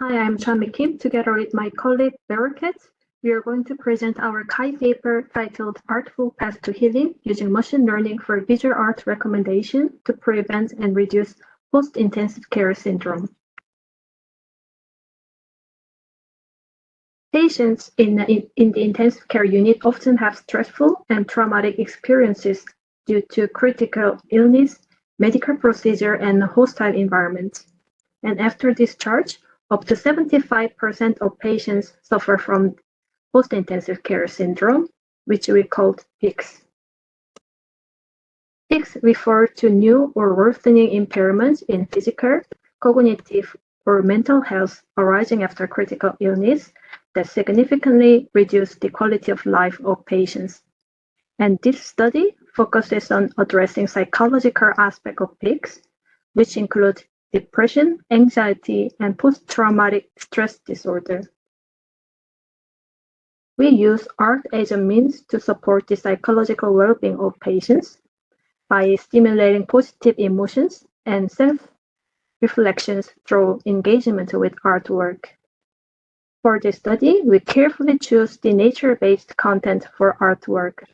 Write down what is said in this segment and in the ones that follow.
Hi, I'm Chami Kim. Together with my colleague Bereket, we are going to present our CHI paper titled Artful Path to Healing using machine learning for visual art recommendation to prevent and reduce post-intensive care syndrome. Patients in the intensive care unit often have stressful and traumatic experiences due to critical illness, medical procedure, and hostile environment. And after discharge, up to 75% of patients suffer from post-intensive care syndrome, which we call PICS. PICS refer to new or worsening impairments in physical, cognitive, or mental health arising after critical illness that significantly reduce the quality of life of patients. And this study focuses on addressing psychological aspects of PICS, which include depression, anxiety, and post-traumatic stress disorder. We use art as a means to support the psychological well-being of patients by stimulating positive emotions and self-reflections through engagement with artwork. For this study, we carefully choose the nature-based content for artwork.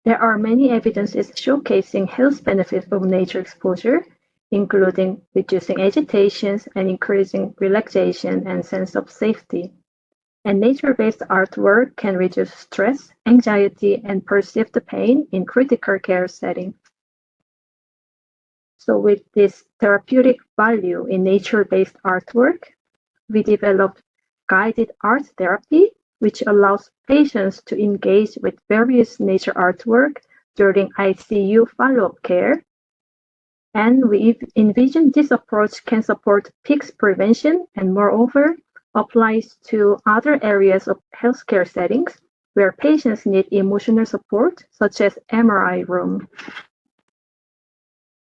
There are many evidences showcasing health benefits of nature exposure, including reducing agitations and increasing relaxation and sense of safety. And nature-based artwork can reduce stress, anxiety, and perceived pain in critical care settings. So with this therapeutic value in nature-based artwork, we developed guided art therapy, which allows patients to engage with various nature artwork during ICU follow-up care. And we envision this approach can support PICS prevention and moreover applies to other areas of healthcare settings where patients need emotional support, such as MRI room.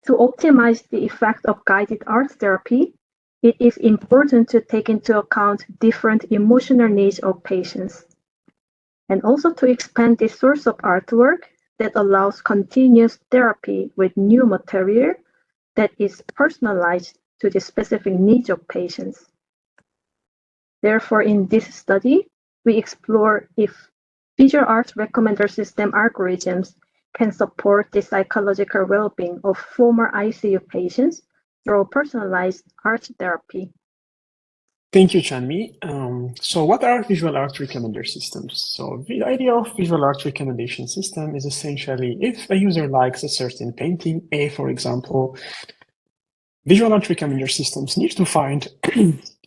To optimize the effect of guided art therapy, it is important to take into account different emotional needs of patients, and also to expand the source of artwork that allows continuous therapy with new material that is personalized to the specific needs of patients. Therefore, in this study, we explore if visual art recommender system algorithms can support the psychological well-being of former ICU patients through personalized art therapy. Thank you, Chanmi. So what are visual art recommender systems? So the idea of visual art recommendation system is essentially if a user likes a certain painting, A, for example, visual art recommender systems need to find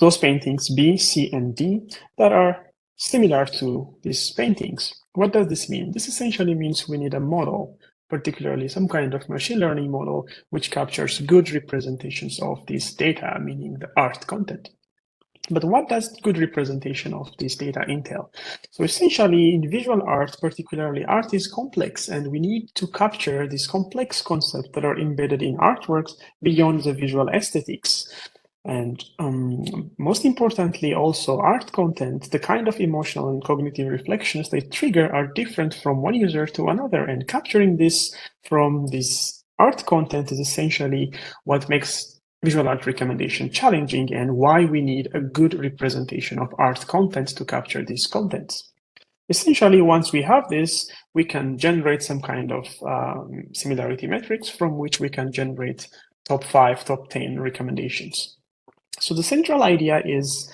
those paintings B, C, and D that are similar to these paintings. What does this mean? This essentially means we need a model, particularly some kind of machine learning model, which captures good representations of this data, meaning the art content. But what does good representation of this data entail? So essentially, in visual art, particularly, art is complex, and we need to capture these complex concepts that are embedded in artworks beyond the visual aesthetics. And most importantly, also, art content, the kind of emotional and cognitive reflections they trigger are different from one user to another. And capturing this from this art content is essentially what makes visual art recommendation challenging and why we need a good representation of art content to capture these contents. Essentially, once we have this, we can generate some kind of similarity metrics from which we can generate top 5, top 10 recommendations. So the central idea is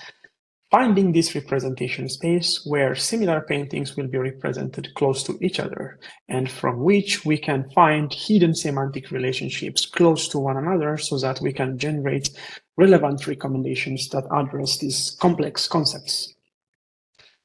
finding this representation space where similar paintings will be represented close to each other, and from which we can find hidden semantic relationships close to one another so that we can generate relevant recommendations that address these complex concepts.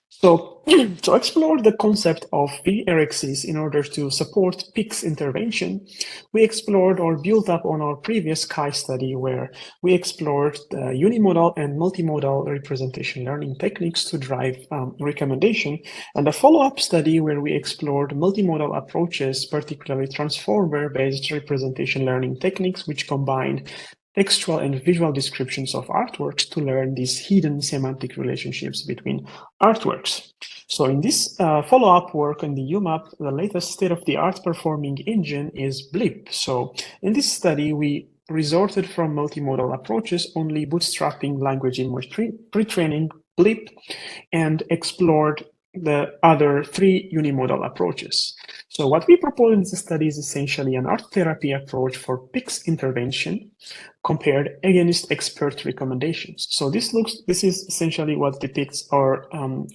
So to explore the concept of VA RecSys in order to support PICS intervention, we explored or built up on our previous CHI study where we explored the unimodal and multimodal representation learning techniques to drive recommendation, and a follow-up study where we explored multimodal approaches, particularly transformer-based representation learning techniques, which combined textual and visual descriptions of artworks to learn these hidden semantic relationships between artworks. So in this follow-up work on the UMAP, the latest state-of-the-art performing engine is BLIP. So in this study, we resorted from multimodal approaches, only bootstrapping language image pre-training, blip, and explored the other 3 unimodal approaches. So what we propose in the study is essentially an art therapy approach for PICS intervention compared against expert recommendations. So this is essentially what depicts our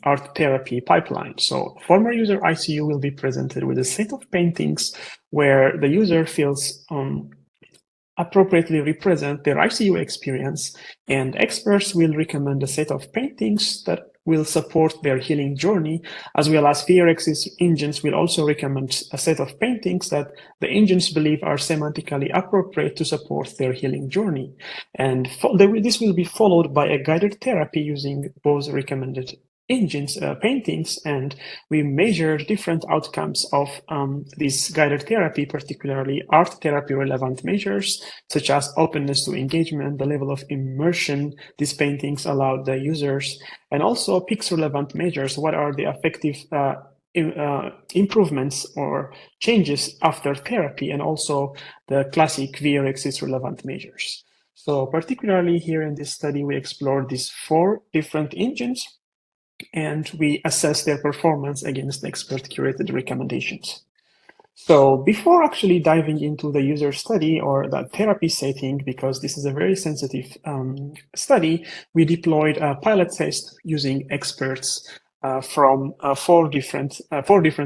art therapy pipeline. So former user ICU will be presented with a set of paintings where the user feels appropriately represent their ICU experience, and experts will recommend a set of paintings that will support their healing journey, as well as VA RecSys engines will also recommend a set of paintings that the engines believe are semantically appropriate to support their healing journey. And this will be followed by a guided therapy using both recommended engines, paintings, and we measure different outcomes of this guided therapy, particularly art therapy relevant measures, such as openness to engagement, the level of immersion these paintings allowed the users, and also PICS relevant measures. What are the affective improvements or changes after therapy, and also the classic VA RecSys relevant measures. So particularly here in this study, we explored these 4 different engines, and we assess their performance against expert-curated recommendations. So before actually diving into the user study or the therapy setting, because this is a very sensitive study, we deployed a pilot test using experts from 4 different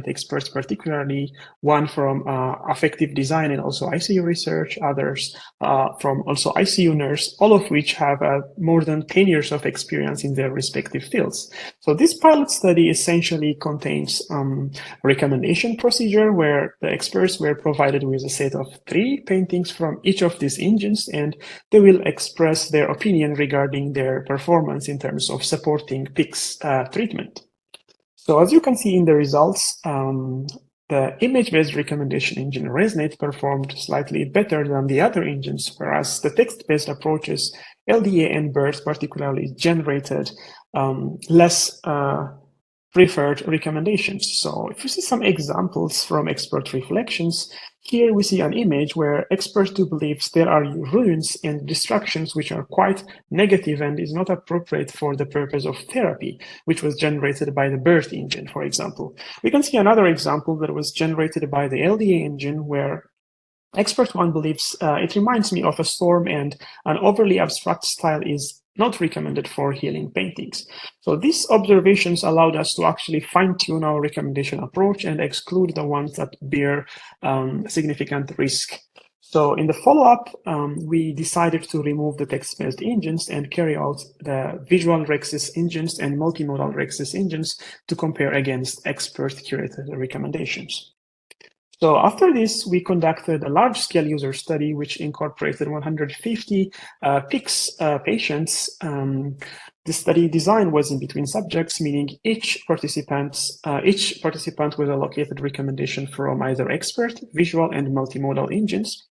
experts, particularly one from affective design and also ICU research, others from also ICU nurse, all of which have more than 10 years of experience in their respective fields. So this pilot study essentially contains recommendation procedure where the experts were provided with a set of 3 paintings from each of these engines, and they will express their opinion regarding their performance in terms of supporting PICS treatment. So as you can see in the results, the image-based recommendation engine ResNet performed slightly better than the other engines, whereas the text-based approaches, LDA and BERT particularly, generated less preferred recommendations. So if you see some examples from expert reflections, here we see an image where experts do believes there are ruins and distractions which are quite negative and is not appropriate for the purpose of therapy, which was generated by the BERT engine, for example. We can see another example that was generated by the LDA engine where expert 1 believes it reminds me of a storm and an overly abstract style is not recommended for healing paintings. So these observations allowed us to actually fine-tune our recommendation approach and exclude the ones that bear significant risk. So in the follow-up, we decided to remove the text-based engines and carry out the visual RecSys engines and multimodal RecSys engines to compare against expert-curated recommendations. So after this, we conducted a large-scale user study, which incorporated 150 PICS patients. The study design was in between subjects, meaning each participant was allocated recommendation from either expert, visual, and multimodal engines.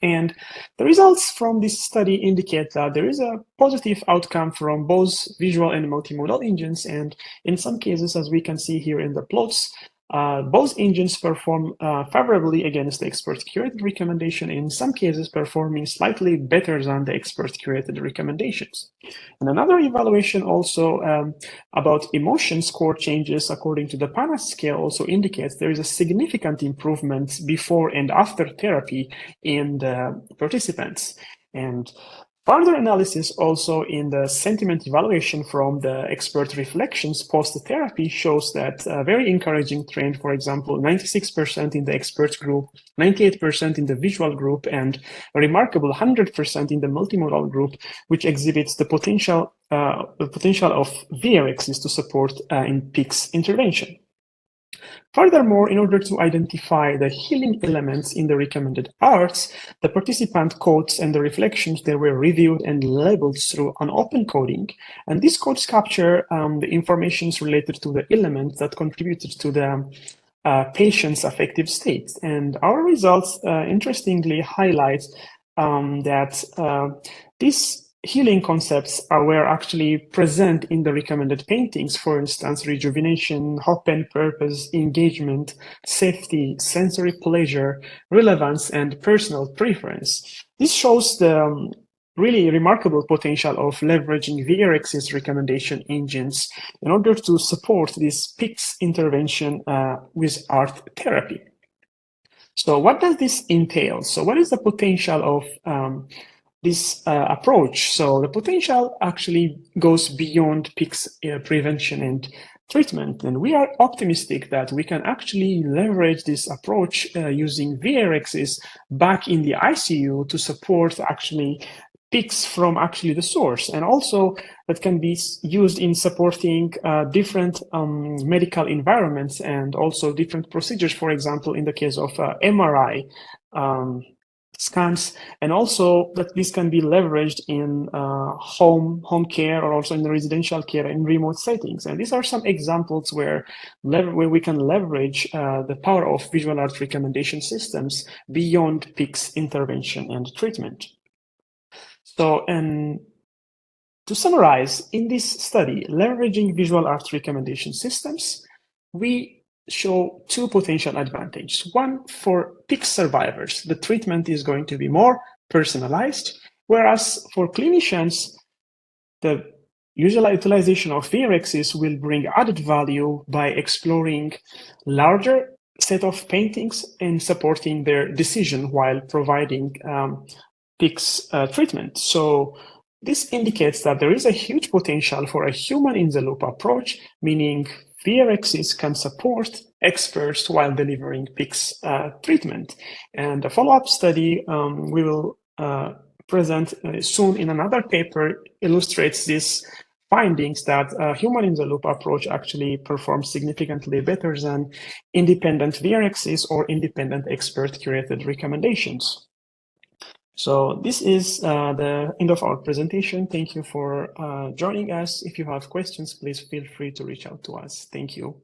And the results from this study indicate that there is a positive outcome from both visual and multimodal engines. And in some cases, as we can see here in the plots, both engines perform favorably against the expert-curated recommendation, in some cases performing slightly better than the expert-curated recommendations. And another evaluation also about emotion score changes according to the PANAS scale also indicates there is a significant improvement before and after therapy in the participants. And further analysis also in the sentiment evaluation from the expert reflections post-therapy shows that a very encouraging trend, for example, 96% in the expert group, 98% in the visual group, and a remarkable 100% in the multimodal group, which exhibits the potential of VA RecSys to support in PICS intervention. Furthermore, in order to identify the healing elements in the recommended arts, the participant codes and the reflections they were reviewed and labeled through an open coding. And these codes capture the information related to the elements that contributed to the patient's affective state. And our results interestingly highlight that these healing concepts were actually present in the recommended paintings. For instance, rejuvenation, hope and purpose, engagement, safety, sensory pleasure, relevance, and personal preference. This shows the really remarkable potential of leveraging VA RecSys recommendation engines in order to support this PICS intervention with art therapy. So what does this entail? So what is the potential of this approach? So the potential actually goes beyond PICS prevention and treatment. And we are optimistic that we can actually leverage this approach using VA RecSys back in the ICU to support actually PICS from actually the source, and also that can be used in supporting different medical environments and also different procedures, for example, in the case of MRI scans, and also that this can be leveraged in home care, or also in the residential care in remote settings. And these are some examples where we can leverage the power of visual art recommendation systems beyond PICS intervention and treatment. So, and to summarize, in this study, leveraging visual art recommendation systems, we show two potential advantages. One, for PICS survivors, the treatment is going to be more personalized, whereas for clinicians, the usual utilization of VA RecSys will bring added value by exploring larger set of paintings and supporting their decision while providing PICS treatment. So this indicates that there is a huge potential for a human-in-the-loop approach, meaning VA RecSys can support experts while delivering PICS treatment. And a follow-up study we will present soon in another paper illustrates these findings that a human-in-the-loop approach actually performs significantly better than independent VA RecSys or independent expert-curated recommendations. So this is the end of our presentation. Thank you for joining us. If you have questions, please feel free to reach out to us. Thank you.